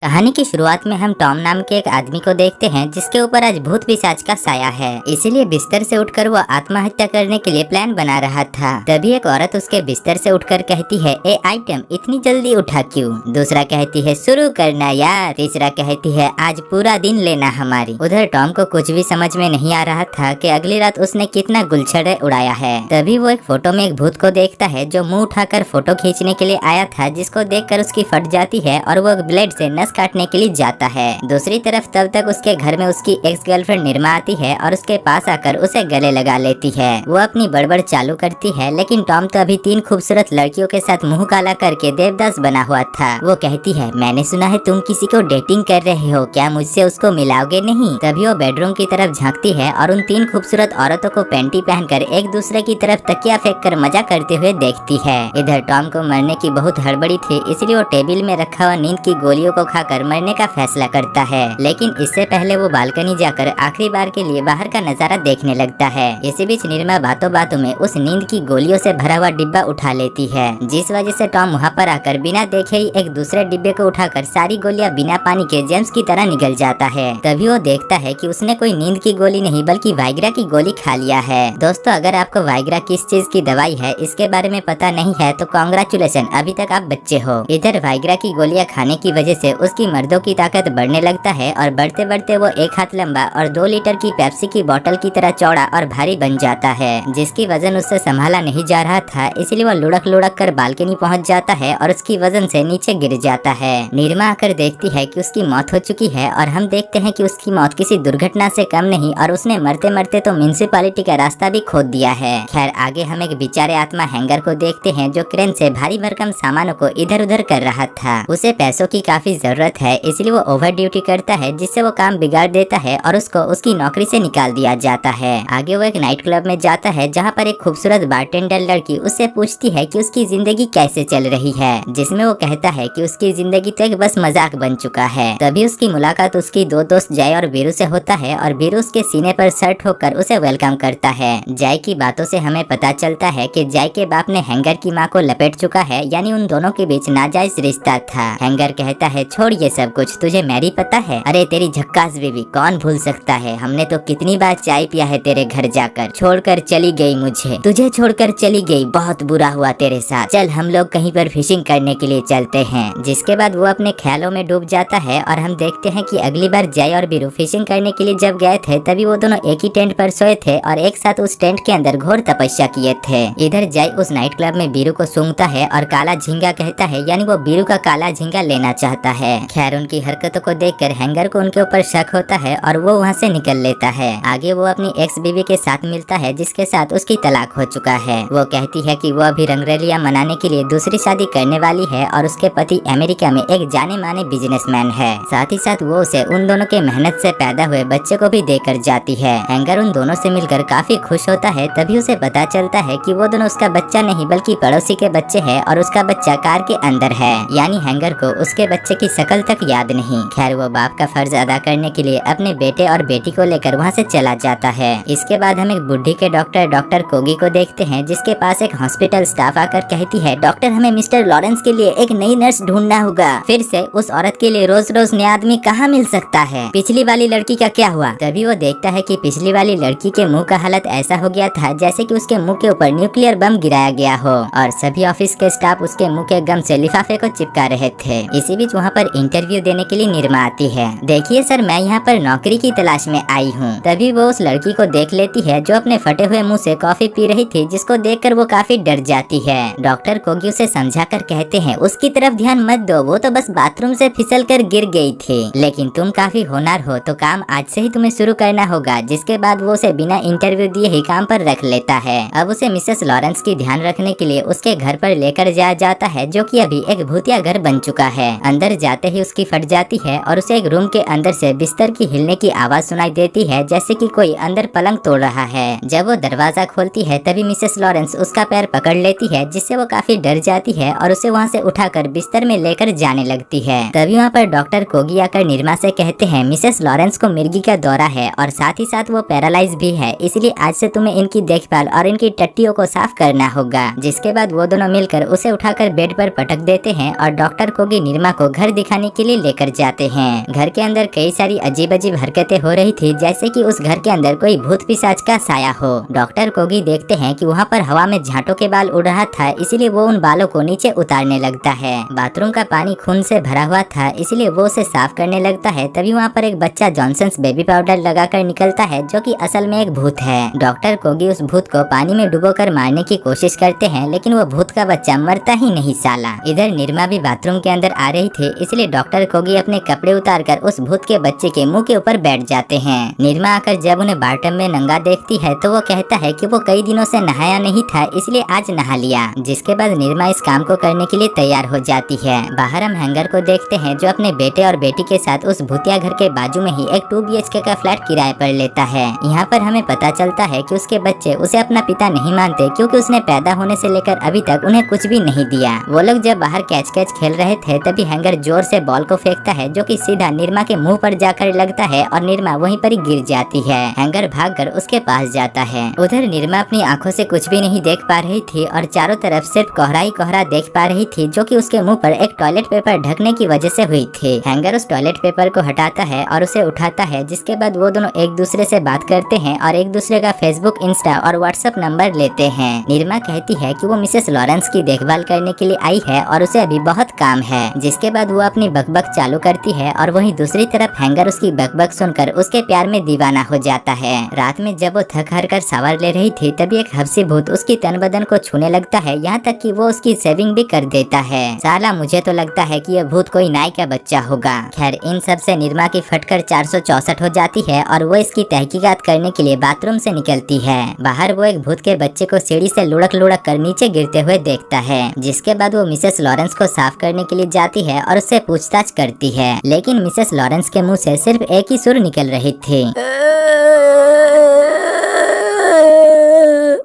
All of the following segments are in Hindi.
कहानी की शुरुआत में हम टॉम नाम के एक आदमी को देखते हैं जिसके ऊपर आज भूत पिशाच का साया है। इसीलिए बिस्तर से उठकर वो आत्महत्या करने के लिए प्लान बना रहा था। तभी एक औरत उसके बिस्तर से उठकर कहती है, ए आइटम इतनी जल्दी उठा क्यों? दूसरा कहती है, शुरू करना यार। तीसरा कहती है, आज पूरा दिन लेना हमारी। उधर टॉम को कुछ भी समझ में नहीं आ रहा था कि अगली रात उसने कितना गुलछड़े उड़ाया है। तभी वो एक फोटो में एक भूत को देखता है जो मुंह उठाकर फोटो खींचने के लिए आया था, जिसको देखकर उसकी फट जाती है और वो ब्लेड से नस काटने के लिए जाता है। दूसरी तरफ तब तक उसके घर में उसकी एक्स गर्लफ्रेंड निर्मा आती है और उसके पास आकर उसे गले लगा लेती है। वो अपनी बड़बड़ चालू करती है, लेकिन टॉम तो अभी 3 खूबसूरत लड़कियों के साथ मुंह काला करके देवदास बना हुआ था। वो कहती है, मैंने सुना है तुम किसी को डेटिंग कर रहे हो, क्या मुझसे उसको मिलाओगे नहीं? तभी वो बेडरूम की तरफ झांकती है और उन 3 खूबसूरत औरतों को पैंटी पहनकर एक दूसरे की तरफ तकिया फेंक कर मजा करते हुए देखती है। इधर टॉम को मरने की बहुत हड़बड़ी थी, इसलिए वो टेबल में रखा हुआ नींद की गोलियों को खाकर मरने का फैसला करता है। लेकिन इससे पहले वो बालकनी जाकर आखिरी बार के लिए बाहर का नजारा देखने लगता है। इसी बीच निर्मा बातों बातों में उस नींद की गोलियों से भरा हुआ डिब्बा उठा लेती है, जिस वजह से टॉम वहाँ पर आकर बिना देखे ही एक दूसरे डिब्बे को उठाकर सारी गोलियां बिना पानी के जेम्स की तरह निकल जाता है। तभी वो देखता है कि उसने कोई नींद की गोली नहीं बल्कि वाइग्रा की गोली खा लिया है। दोस्तों, अगर आपको वाइग्रा किस चीज की दवाई है इसके बारे में पता नहीं है तो कांग्रेचुलेशन, अभी तक आप बच्चे हो। इधर वाइग्रा की गोलियां खाने की वजह से उसकी मर्दों की ताकत बढ़ने लगता है और बढ़ते बढ़ते वो 1 हाथ लंबा और 2 लीटर की पेप्सी की बोतल की तरह चौड़ा और भारी बन जाता है, जिसकी वजन उससे संभाला नहीं जा रहा था। इसलिए वो लुढ़क लुढ़क कर बालकनी पहुंच जाता है और उसकी वजन से नीचे गिर जाता है। निर्मा आकर देखती है कि उसकी मौत हो चुकी है और हम देखते हैं कि उसकी मौत किसी दुर्घटना से कम नहीं और उसने मरते मरते तो म्युनिसिपैलिटी का रास्ता भी खोद दिया है। खैर, आगे हम एक बेचारे आत्मा हैंगर को देखते हैं जो क्रेन से भारी भरकम सामानों को इधर उधर कर रहा था। उसे पैसों की काफी जरूरत है, इसलिए वो ओवर ड्यूटी करता है, जिससे वो काम बिगाड़ देता है और उसको उसकी नौकरी से निकाल दिया जाता है। आगे वो एक नाइट क्लब में जाता है जहाँ पर एक खूबसूरत बारटेंडर लड़की उससे पूछती है कि उसकी जिंदगी कैसे चल रही है, जिसमें वो कहता है कि उसकी जिंदगी तो एक बस मजाक बन चुका है। तभी उसकी मुलाकात उसकी 2 दोस्त जय और बीरू से होता है और बीरू उसके सीने पर सर्ट होकर उसे वेलकम करता है। जय की बातों से हमें पता चलता है कि जय के बाप ने हैंगर की माँ को लपेट चुका है, यानी उन दोनों के बीच नाजायज रिश्ता था। हैंगर कहता है, छोड़ ये सब कुछ, तुझे मैरी पता है? अरे तेरी झक्कास बेबी कौन भूल सकता है, हमने तो कितनी बार चाय पिया है तेरे घर जाकर। छोड़कर चली गई मुझे, तुझे छोड़कर चली गई, बहुत बुरा हुआ तेरे साथ, चल हम लोग कहीं पर फिशिंग करने के लिए चलते हैं। जिसके बाद वो अपने ख्यालों में डूब जाता है और हम देखते हैं कि अगली बार जय और बीरू फिशिंग करने के लिए जब गए थे तभी वो दोनों एक ही टेंट पर सोए थे और एक साथ उस टेंट के अंदर घोर तपस्या किए थे। इधर जय उस नाइट क्लब में बीरू को सूंघता है और काला झींगा कहता है, यानी वो बीरू का काला झींगा लेना चाहता है। खैर, उनकी हरकतों को देखकर हैंगर को उनके ऊपर शक होता है और वो वहाँ से निकल लेता है। आगे वो अपनी एक्स बीवी के साथ मिलता है जिसके साथ उसकी तलाक हो चुका है। वो कहती है कि वो अभी रंगरलिया मनाने के लिए दूसरी शादी करने वाली है और उसके पति अमेरिका में एक जाने माने बिजनेसमैन है। साथ ही साथ वो उसे उन दोनों के मेहनत से पैदा हुए बच्चे को भी देकर जाती है। हैंगर उन दोनों से मिलकर काफी खुश होता है। तभी उसे पता चलता है कि वो दोनों उसका बच्चा नहीं बल्कि पड़ोसी के बच्चे है और उसका बच्चा कार के अंदर है, यानी हैंगर को उसके बच्चे की शक्ल तक याद नहीं। खैर, वो बाप का फर्ज अदा करने के लिए अपने बेटे और बेटी को लेकर वहाँ से चला जाता है। इसके बाद हम एक बुढ़ी के डॉक्टर कोगी को देखते हैं, जिसके पास एक हॉस्पिटल स्टाफ आकर कहती है, डॉक्टर हमें मिस्टर लॉरेंस के लिए एक नई नर्स ढूंढना होगा। फिर से उस औरत के लिए रोज रोज नया आदमी कहाँ मिल सकता है? पिछली वाली लड़की का क्या हुआ? तभी वो देखता है कि पिछली वाली लड़की के मुंह का हालत ऐसा हो गया था जैसे कि उसके मुंह के ऊपर न्यूक्लियर बम गिराया गया हो और सभी ऑफिस के स्टाफ उसके मुंह के गम से लिफाफे को चिपका रहे थे। इसी बीच वहाँ पर इंटरव्यू देने के लिए निर्मा आती है। देखिए सर, मैं यहाँ पर नौकरी की तलाश में आई हूँ। तभी वो उस लड़की को देख लेती है जो अपने फटे हुए मुंह से कॉफी पी रही थी, जिसको देखकर वो काफी डर जाती है। डॉक्टर कोगी उसे समझाकर कहते हैं, उसकी तरफ ध्यान मत दो, वो तो बस बाथरूम से फिसल कर गिर गई थी, लेकिन तुम काफी होनहार हो तो काम आज से ही तुम्हें शुरू करना होगा। जिसके बाद वो उसे बिना इंटरव्यू दिए ही काम पर रख लेता है। अब उसे मिसेस लॉरेंस की ध्यान रखने के लिए उसके घर पर लेकर जाया जाता है, जो कि अभी एक भूतिया घर बन चुका है। अंदर जाते ही उसकी फट जाती है और उसे एक रूम के अंदर से बिस्तर की हिलने की आवाज सुनाई देती है, जैसे कि कोई अंदर पलंग तोड़ रहा है। जब वो दरवाजा खोलती है तभी मिसेस लॉरेंस उसका पैर पकड़ लेती है, जिससे वो काफी डर जाती है और उसे वहाँ से उठाकर बिस्तर में लेकर जाने लगती है। तभी वहाँ पर डॉक्टर कोगी आकर निर्मा से कहते हैं, मिसेस लॉरेंस को मिर्गी का दौरा है और साथ ही साथ वो पैरालाइज भी है, इसलिए आज से तुम्हें इनकी देखभाल और इनकी टट्टियों को साफ करना होगा। जिसके बाद वो दोनों मिलकर उसे उठाकर बेड पर पटक देते हैं और डॉक्टर कोगी निर्मा को घर दिखा खाने के लिए लेकर जाते हैं। घर के अंदर कई सारी अजीब अजीब हरकतें हो रही थी, जैसे कि उस घर के अंदर कोई भूत पिशाच का साया हो। डॉक्टर कोगी देखते हैं कि वहाँ पर हवा में झांटों के बाल उड़ रहा था, इसीलिए वो उन बालों को नीचे उतारने लगता है। बाथरूम का पानी खून से भरा हुआ था, इसलिए वो उसे साफ करने लगता है। तभी वहाँ पर एक बच्चा जॉनसन्स बेबी पाउडर लगाकर निकलता है, जो कि असल में एक भूत है। डॉक्टर कोगी उस भूत को पानी में डुबोकर मारने की कोशिश करते हैं, लेकिन वो भूत का बच्चा मरता ही नहीं साला। इधर निर्मा भी बाथरूम के अंदर आ रही थी, इसलिए डॉक्टर कोगी अपने कपड़े उतारकर उस भूत के बच्चे के मुंह के ऊपर बैठ जाते हैं। निर्मा आकर जब उन्हें बाथटब में नंगा देखती है तो वो कहता है कि वो कई दिनों से नहाया नहीं था, इसलिए आज नहा लिया। जिसके बाद निर्मा इस काम को करने के लिए तैयार हो जाती है। बाहर हम हैंगर को देखते हैं, जो अपने बेटे और बेटी के साथ उस भूतिया घर के बाजू में ही एक 2 BHK का फ्लैट किराए पर लेता है। यहाँ पर हमें पता चलता है कि उसके बच्चे उसे अपना पिता नहीं मानते, क्योंकि उसने पैदा होने से लेकर अभी तक उन्हें कुछ भी नहीं दिया। वो लोग जब बाहर कैच कैच खेल रहे थे, तभी हैंगर जोर से बॉल को फेंकता है, जो कि सीधा निर्मा के मुंह पर जाकर लगता है और निर्मा वहीं पर ही गिर जाती है। हैंगर भागकर उसके पास जाता है। उधर निर्मा अपनी आंखों से कुछ भी नहीं देख पा रही थी और चारों तरफ सिर्फ कोहरा ही कोहरा देख पा रही थी, जो कि उसके मुंह पर एक टॉयलेट पेपर ढकने की वजह से हुई थी। हैंगर उस टॉयलेट पेपर को हटाता है और उसे उठाता है, जिसके बाद वो दोनों एक दूसरे से बात करते हैं और एक दूसरे का फेसबुक, इंस्टा और व्हाट्सएप नंबर लेते हैं। निर्मा कहती है कि वो मिसेस लॉरेंस की देखभाल करने के लिए आई है और उसे अभी बहुत काम है। जिसके बाद वो अपनी बकबक चालू करती है और वहीं दूसरी तरफ हैंगर उसकी बकबक सुनकर उसके प्यार में दीवाना हो जाता है। रात में जब वो थक हार कर शावर ले रही थी, तभी एक हफ्सी भूत उसकी तन बदन को छूने लगता है, यहाँ तक कि वो उसकी सेविंग भी कर देता है। साला मुझे तो लगता है कि यह भूत कोई नाई का बच्चा होगा। खैर, इन सब से निर्मा की फटकर 464 हो जाती है और वो इसकी तहकीकात करने के लिए बाथरूम से निकलती है। बाहर वो एक भूत के बच्चे को सीढ़ी से लुढ़क लुढ़क कर नीचे गिरते हुए देखता है। जिसके बाद वो मिसेस लॉरेंस को साफ करने के लिए जाती है और उससे पूछताछ करती है, लेकिन मिसेस लॉरेंस के मुंह से सिर्फ एक ही सुर निकल रही थी।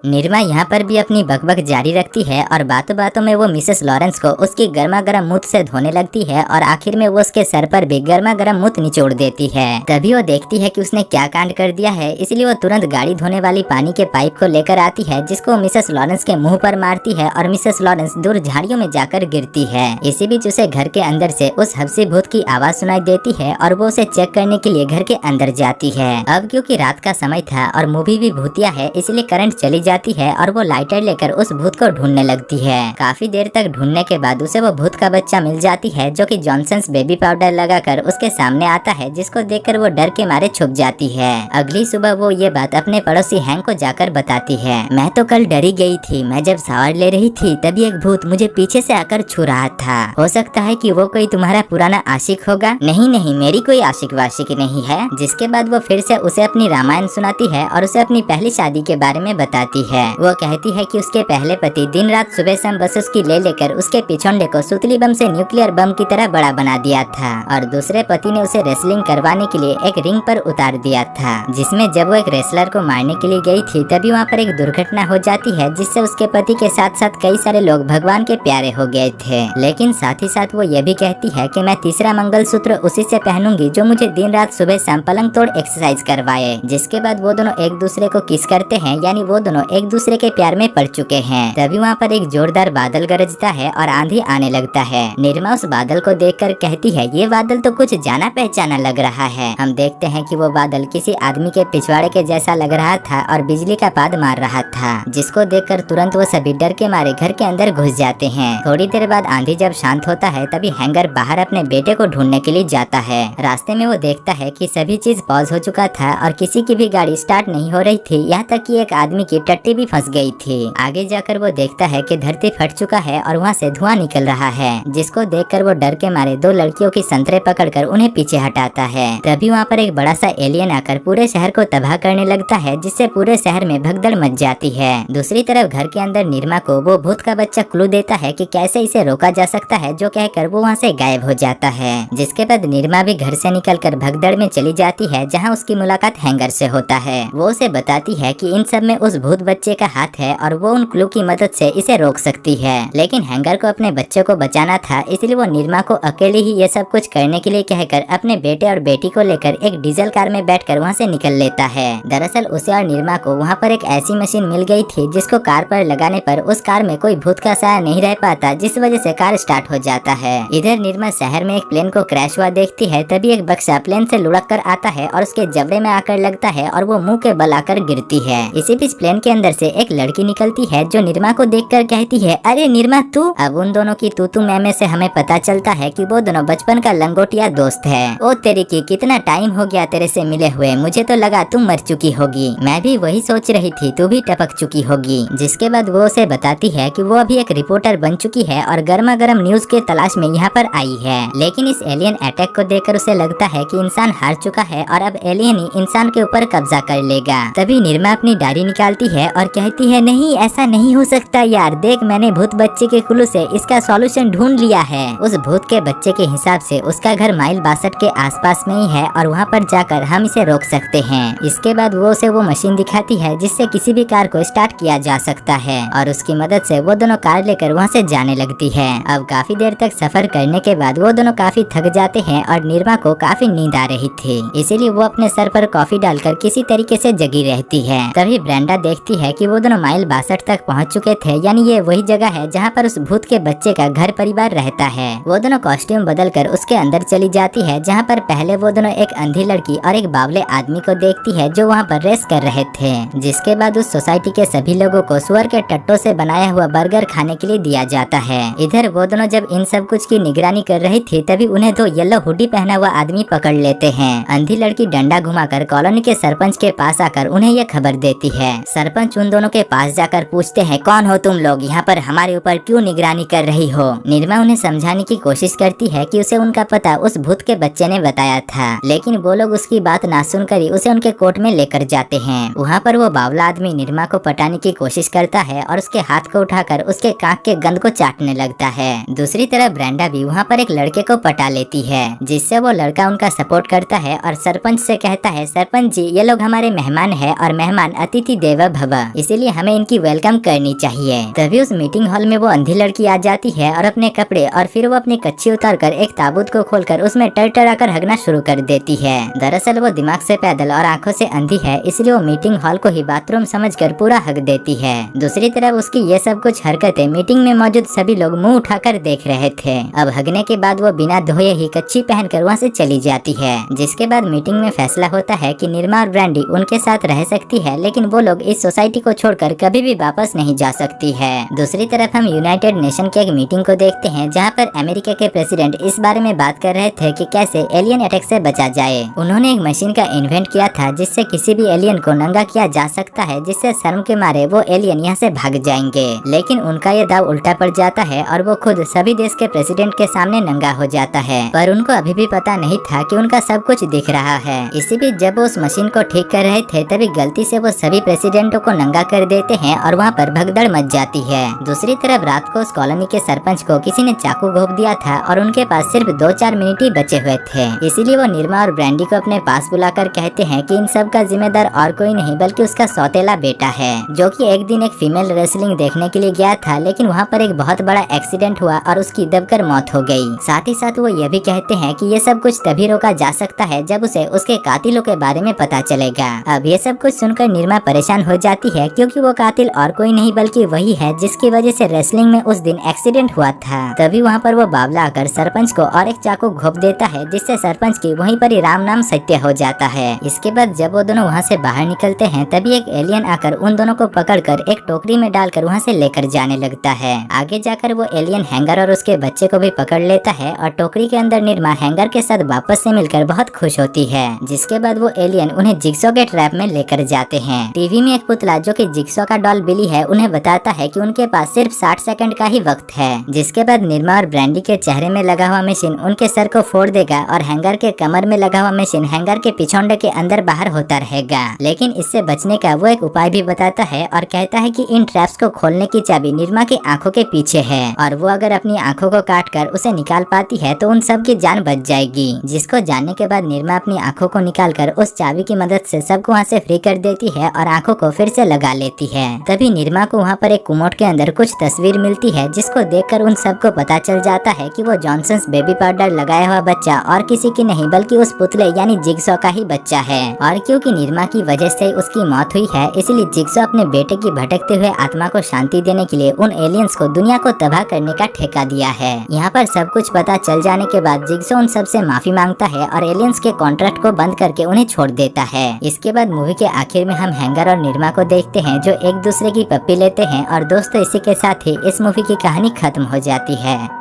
निर्मा यहाँ पर भी अपनी बकबक जारी रखती है और बातों बातों में वो मिसेस लॉरेंस को उसकी गर्मा गर्म मुंह से धोने लगती है और आखिर में वो उसके सर पर भी गर्मा गर्म मुंह निचोड़ देती है। तभी वो देखती है कि उसने क्या कांड कर दिया है, इसलिए वो तुरंत गाड़ी धोने वाली पानी के पाइप को लेकर आती है, जिसको मिसेस लॉरेंस के मुंह पर मारती है और मिसेस लॉरेंस दूर झाड़ियों में जाकर गिरती है। इसी बीच उसे घर के अंदर से उस हफ्सी भूत की आवाज सुनाई देती है और वो उसे चेक करने के लिए घर के अंदर जाती है। अब क्योंकि रात का समय था और मूवी भी भूतिया है, इसलिए करंट चली जाती है और वो लाइटर लेकर उस भूत को ढूंढने लगती है। काफी देर तक ढूंढने के बाद उसे वो भूत का बच्चा मिल जाती है, जो कि जॉनसन्स बेबी पाउडर लगाकर उसके सामने आता है, जिसको देखकर वो डर के मारे छुप जाती है। अगली सुबह वो ये बात अपने पड़ोसी हैंक को जाकर बताती है। मैं तो कल डरी गई थी, मैं जब शावर ले रही थी तभी एक भूत मुझे पीछे से आकर छू रहा था। हो सकता है कि वो कोई तुम्हारा पुराना आशिक होगा। नहीं नहीं, मेरी कोई आशिक वाशिक नहीं है। जिसके बाद वो फिर से उसे अपनी रामायण सुनाती है और उसे अपनी पहली शादी के बारे में बताती है। वो कहती है कि उसके पहले पति दिन रात सुबह शाम बस उसकी ले लेकर उसके पिछोंडे को सुतली बम से न्यूक्लियर बम की तरह बड़ा बना दिया था और दूसरे पति ने उसे रेसलिंग करवाने के लिए एक रिंग पर उतार दिया था, जिसमें जब वो एक रेसलर को मारने के लिए गई थी तभी वहाँ पर एक दुर्घटना हो जाती है, जिससे उसके पति के साथ साथ कई सारे लोग भगवान के प्यारे हो गए थे। लेकिन साथ ही साथ वो ये भी कहती है कि मैं तीसरा मंगलसूत्र उसी से पहनूंगी जो मुझे दिन रात सुबह शाम पलंग तोड़ एक्सरसाइज करवाए। जिसके बाद वो दोनों एक दूसरे को किस करते हैं, यानी वो दोनों एक दूसरे के प्यार में पड़ चुके हैं। तभी वहाँ पर एक जोरदार बादल गरजता है और आंधी आने लगता है। निर्मा उस बादल को देखकर कहती है, ये बादल तो कुछ जाना पहचाना लग रहा है। हम देखते हैं कि वो बादल किसी आदमी के पिछवाड़े के जैसा लग रहा था और बिजली का पाद मार रहा था, जिसको देखकर तुरंत वो सभी डर के मारे घर के अंदर घुस जाते हैं। थोड़ी देर बाद आंधी जब शांत होता है तभी हैंगर बाहर अपने बेटे को ढूंढने के लिए जाता है। रास्ते में वो देखता है कि सभी चीज पॉज हो चुका था और किसी की भी गाड़ी स्टार्ट नहीं हो रही थी, यहाँ तक कि एक आदमी की टट्टी भी फंस गई थी। आगे जाकर वो देखता है कि धरती फट चुका है और वहाँ से धुआं निकल रहा है, जिसको देखकर वो डर के मारे दो लड़कियों की संतरे पकड़कर उन्हें पीछे हटाता है। तभी वहाँ पर एक बड़ा सा एलियन आकर पूरे शहर को तबाह करने लगता है, जिससे पूरे शहर में भगदड़ मच जाती है। दूसरी तरफ घर के अंदर निर्मा को वो भूत का बच्चा क्लू देता है कि कैसे इसे रोका जा सकता है, जो कहकर वो वहाँ से गायब हो जाता है। जिसके बाद निर्मा भी घर से निकलकर भगदड़ में चली जाती है, जहाँ उसकी मुलाकात हैंगर से होता है। वो उसे बताती है कि इन सब में उस भूत बच्चे का हाथ है और वो उन क्लू की मदद से इसे रोक सकती है। लेकिन हैंगर को अपने बच्चों को बचाना था, इसलिए वो निर्मा को अकेले ही ये सब कुछ करने के लिए कहकर अपने बेटे और बेटी को लेकर एक डीजल कार में बैठकर वहाँ से निकल लेता है। दरअसल उसे और निर्मा को वहाँ पर एक ऐसी मशीन मिल गई थी जिसको कार पर लगाने पर उस कार में कोई भूत का साया नहीं रह पाता, जिस वजह से कार स्टार्ट हो जाता है। इधर निर्मा शहर में एक प्लेन को क्रैश हुआ देखती है, तभी एक बक्सा प्लेन से लुढ़क कर आता है और उसके जबड़े में आकर लगता है और वो मुंह के बल आकर गिरती है। इसी बीच प्लेन के अंदर से एक लड़की निकलती है जो निर्मा को देखकर कहती है, अरे निर्मा तू। अब उन दोनों की तू मैं से हमें पता चलता है कि वो दोनों बचपन का लंगोटिया दोस्त है। ओ तेरी की कितना टाइम हो गया तेरे से मिले हुए, मुझे तो लगा तुम मर चुकी होगी। मैं भी वही सोच रही थी, तू भी टपक चुकी होगी। जिसके बाद वो उसे बताती है कि वो अभी एक रिपोर्टर बन चुकी है और गर्मा गर्म न्यूज के तलाश में यहाँ पर आई है। लेकिन इस एलियन अटैक को देखकर उसे लगता है कि इंसान हार चुका है और अब एलियन ही इंसान के ऊपर कब्जा कर लेगा। तभी निर्मा अपनी डायरी निकालती है और कहती है, नहीं ऐसा नहीं हो सकता यार, देख मैंने भूत बच्चे के क्लू से इसका सॉल्यूशन ढूंढ लिया है। उस भूत के बच्चे के हिसाब से उसका घर माइल 62 के आसपास में ही है और वहाँ पर जाकर हम इसे रोक सकते हैं। इसके बाद वो उसे वो मशीन दिखाती है जिससे किसी भी कार को स्टार्ट किया जा सकता है और उसकी मदद से वो दोनों कार लेकर वहाँ से जाने लगती है। अब काफी देर तक सफर करने के बाद वो दोनों काफी थक जाते हैं और निर्मा को काफी नींद आ रही थी, इसीलिए वो अपने सर पर कॉफी डालकर किसी तरीके से जगी रहती है। तभी ब्रेंडा देखती है कि वो दोनों माइल 62 तक पहुँच चुके थे, यानी ये वही जगह है जहाँ पर उस भूत के बच्चे का घर परिवार रहता है। वो दोनों कॉस्ट्यूम बदलकर उसके अंदर चली जाती है, जहाँ पर पहले वो दोनों एक अंधी लड़की और एक बावले आदमी को देखती है जो वहाँ पर रेस कर रहे थे। जिसके बाद उस सोसाइटी के सभी लोगों को सुअर के टट्टों से बनाया हुआ बर्गर खाने के लिए दिया जाता है। इधर वो दोनों जब इन सब कुछ की निगरानी कर रही थी, तभी उन्हें दो येलो हुडी पहना हुआ आदमी पकड़ लेते हैं। अंधी लड़की डंडा घुमाकर कॉलोनी के सरपंच के पास आकर उन्हें यह खबर देती है। सरपंच उन दोनों के पास जाकर पूछते हैं, कौन हो तुम लोग, यहाँ पर हमारे ऊपर क्यों निगरानी कर रही हो। निर्मा उन्हें समझाने की कोशिश करती है कि उसे उनका पता उस भूत के बच्चे ने बताया था, लेकिन वो लोग उसकी बात ना सुनकर ही उसे उनके कोर्ट में लेकर जाते हैं। वहाँ पर वो बावला आदमी निर्मा को पटाने की कोशिश करता है और उसके हाथ को उठाकर उसके कांख के गंद को चाटने लगता है। दूसरी तरफ ब्रेंडा भी वहाँ पर एक लड़के को पटा लेती है, जिससे वो लड़का उनका सपोर्ट करता है और सरपंच से कहता है, सरपंच जी ये लोग हमारे मेहमान है और मेहमान अतिथि देवो भव, इसीलिए हमें इनकी वेलकम करनी चाहिए। तभी उस मीटिंग हॉल में वो अंधी लड़की आ जाती है और अपने कपड़े और फिर वो अपनी कच्ची उतारकर एक ताबूत को खोलकर उसमें टरटराकर हगना शुरू कर देती है। दरअसल वो दिमाग से पैदल और आंखों से अंधी है, इसलिए वो मीटिंग हॉल को ही बाथरूम समझकर पूरा हग देती है। दूसरी तरफ उसकी ये सब कुछ हरकतें मीटिंग में मौजूद सभी लोग मुंह उठाकर देख रहे थे। अब हगने के बाद वो बिना धोए ही कच्ची पहनकर वहाँ से चली जाती है। जिसके बाद मीटिंग में फैसला होता है कि निर्मा और ब्रांडी उनके साथ रह सकती है, लेकिन वो लोग इस सोसाइटी को छोड़कर कभी भी वापस नहीं जा सकती है। दूसरी तरफ हम यूनाइटेड नेशन की एक मीटिंग को देखते हैं, जहाँ पर अमेरिका के प्रेसिडेंट इस बारे में बात कर रहे थे कि कैसे एलियन अटैक से बचा जाए। उन्होंने एक मशीन का इन्वेंट किया था जिससे किसी भी एलियन को नंगा किया जा सकता है, जिससे शर्म के मारे वो एलियन यहाँ से भाग जाएंगे। लेकिन उनका ये दाव उल्टा पड़ जाता है और वो खुद सभी देश के प्रेसिडेंट के सामने नंगा हो जाता है, पर उनको अभी भी पता नहीं था कि उनका सब कुछ दिख रहा है। इसी बीच जब वो उस मशीन को ठीक कर रहे थे, तभी गलती से वो सभी प्रेसिडेंटों को नंगा कर देते हैं और वहाँ पर भगदड़ मच जाती है। दूसरी तरफ रात को उस कॉलोनी के सरपंच को किसी ने चाकू घोंप दिया था और उनके पास सिर्फ 2-4 मिनट ही बचे हुए थे, इसीलिए वो निर्मा और ब्रांडी को अपने पास बुलाकर कहते हैं कि इन सब का जिम्मेदार और कोई नहीं बल्कि उसका सौतेला बेटा है, जो कि एक दिन एक फीमेल रेसलिंग देखने के लिए गया था, लेकिन वहाँ पर एक बहुत बड़ा एक्सीडेंट हुआ और उसकी दबकर मौत हो गई। साथ ही साथ वो ये भी कहते हैं कि ये सब कुछ तभी रोका जा सकता है जब उसे उसके कातिलों के बारे में पता चलेगा। अब ये सब कुछ सुनकर निर्मा परेशान हो जाती है, क्योंकि वो कातिल और कोई नहीं बल्कि वही है जिसकी वजह से रेसलिंग में उस दिन एक्सीडेंट हुआ था। तभी वहाँ पर वो बावला आकर सरपंच को और एक चाकू घोंप देता है, जिससे सरपंच की वहीं पर ही राम नाम सत्य हो जाता है। इसके बाद जब वो दोनों वहाँ से बाहर निकलते हैं, तभी एक एलियन आकर उन दोनों को पकड़कर एक टोकरी में डालकर वहाँ से लेकर जाने लगता है। आगे जाकर वो एलियन हैंगर और उसके बच्चे को भी पकड़ लेता है और टोकरी के अंदर निर्मा हैंगर के साथ वापस से मिलकर बहुत खुश होती है। जिसके बाद वो एलियन उन्हें जिग्सॉ के ट्रैप में लेकर जाते हैं। टीवी में एक पुतला जो कि जिग्सॉ का डॉल बिली है उन्हें बताता है कि उनके पास सिर्फ 60 सेकंड का ही वक्त है। जिसके बाद निर्मा और ब्रांडी के चेहरे में लगा हुआ मशीन उनके सर को फोड़ देगा और हैंगर के कमर में लगा हुआ मशीन हैंगर के पिछौंडे के अंदर बाहर होता रहेगा। लेकिन इससे बचने का वो एक उपाय भी बताता है और कहता है कि इन ट्रैप्स को खोलने की चाबी निर्मा की आंखों के पीछे है और वो अगर अपनी आंखों को काट कर उसे निकाल पाती है तो उन सब की जान बच जाएगी। जिसको जानने के बाद निर्मा अपनी आंखों को निकाल कर उस चाबी की मदद से सबको वहाँ से फ्री कर देती है और आंखों को फिर से लगा लेती है। तभी निर्मा को वहाँ पर एक कुमोट के अंदर कुछ तस्वीर मिलती है, जिसको देखकर उन सबको पता चल जाता है कि वो जॉनसन्स बेबी पाउडर लगाया हुआ बच्चा और किसी की नहीं बल्कि उस पुतले यानी जिगसॉ का ही बच्चा है। और क्योंकि निर्मा की वजह से उसकी मौत हुई है, इसलिए जिगसॉ अपने बेटे की भटकते हुए आत्मा को शांति देने के लिए उन एलियंस को दुनिया को तबाह करने का ठेका दिया है। यहाँ पर सब कुछ पता चल जाने के बाद जिगसॉ उन सबसे माफी मांगता है और एलियंस के कॉन्ट्रैक्ट को बंद करके उन्हें छोड़ देता है। इसके बाद मूवी के आखिर में हम हैंगर और निर्मा को देखते हैं जो एक दूसरे की पप्पी लेते हैं और दोस्तों इसी के साथ ही इस मूवी की कहानी खत्म हो जाती है।